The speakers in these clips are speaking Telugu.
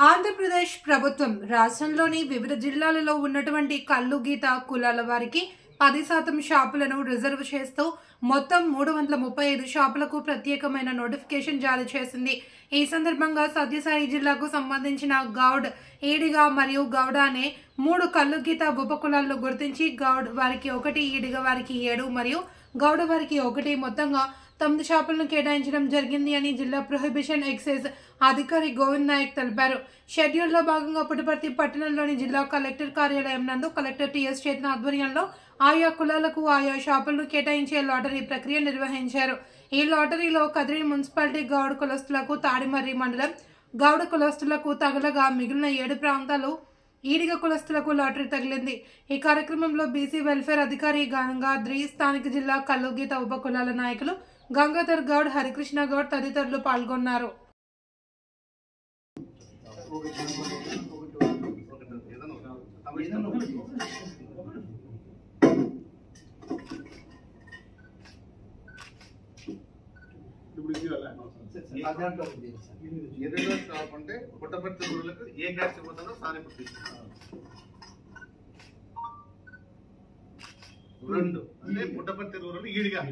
ఆంధ్రప్రదేశ్ ప్రభుత్వం రాష్ట్రంలోని వివిధ జిల్లాలలో ఉన్నటువంటి కల్లు గీత కులాల వారికి 10% షాపులను రిజర్వ్ చేస్తూ మొత్తం 335 షాపులకు ప్రత్యేకమైన నోటిఫికేషన్ జారీ చేసింది. ఈ సందర్భంగా సత్యసాయి జిల్లాకు సంబంధించిన గౌడ్, ఈడిగ మరియు గౌడ అనే 3 కల్లు గీత ఉపకులాలను గుర్తించి గౌడ్ వారికి 1, ఈడిగ వారికి 7 మరియు గౌడ వారికి 1 మొత్తంగా 9 షాపులను కేటాయించడం జరిగింది అని జిల్లా ప్రొహిబిషన్ ఎక్సైజ్ అధికారి గోవింద్ నాయక్ తెలిపారు. షెడ్యూల్లో భాగంగా పుట్టపర్తి పట్టణంలోని జిల్లా కలెక్టర్ కార్యాలయం నందు కలెక్టర్ టిఎస్ చేతన ఆధ్వర్యంలో ఆయా కులాలకు ఆయా షాపులను కేటాయించే లాటరీ ప్రక్రియ నిర్వహించారు. ఈ లాటరీలో కదిరి మున్సిపాలిటీ గౌడ్ కులస్తులకు తాడిమర్రి మండలం గౌడ కులస్తులకు తగలగా మిగిలిన 7 ప్రాంతాలు ఈడిగ కులస్తులకు లాటరీ తగిలింది. ఈ కార్యక్రమంలో బీసీ వెల్ఫేర్ అధికారి గంగాద్రి, స్థానిక జిల్లా కల్లుగీత ఉపకులాల నాయకులు గంగాధర్ గౌడ్, హరికృష్ణ గౌడ్ తదితరులు పాల్గొన్నారు. ఎదురుగా స్టాప్ అంటే పుట్టపర్తి ఊళ్ళకు ఏ గ్యాస్ పోతుందో సారి రెండు అంటే పుట్టపర్తి ఊళ్ళో ఈడిగా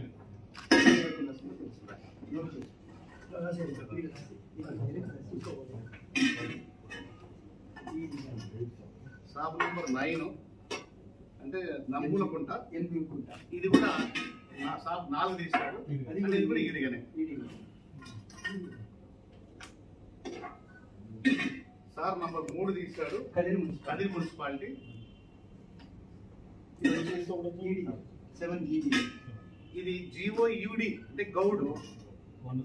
షాప్ నెంబర్ 9 అంటే నమ్ములకుంట ఇది కూడా షాప్ 4 తీశాడు. ఇది కూడా ఈడిగానే. సార్ నంబర్ 3 తీశాడు కదిరి మున్సిపాలిటీ. ఇది GOUD అంటే గౌడ్ 1.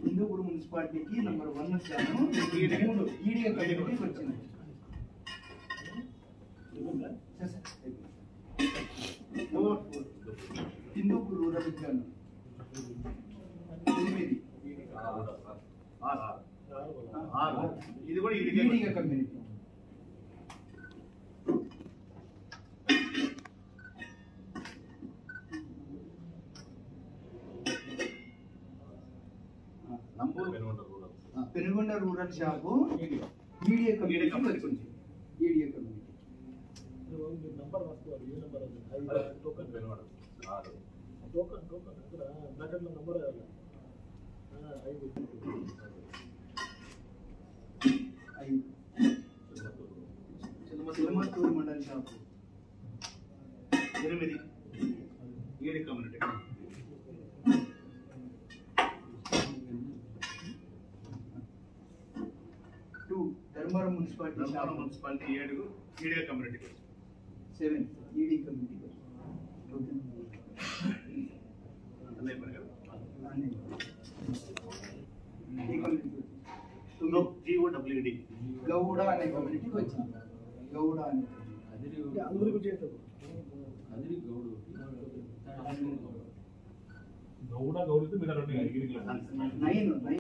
హిందూపూర్ మున్సిపాలిటీకి నంబర్ 1 వచ్చాను. ఈడిగా కమ్యూనిటీకి వచ్చింది. హిందూపూర్ రూరల్ వచ్చాను 8. ఇది కూడా Ediga community. Penukonda rural shop Ediga community వచ్చింది. ఈడిగా కమ్యూనిటీ చిలమత్తూరు మండల్ షాపు 8 ఈడి community. Dharmavaram municipality 7 Ediga community. 7 ఈడీ కమ్యూనిటీ. GOWD గౌడ అనే కమ్యూనిటీకి వచ్చింది. గౌడ అనే గౌడ గౌడితే మీరు 9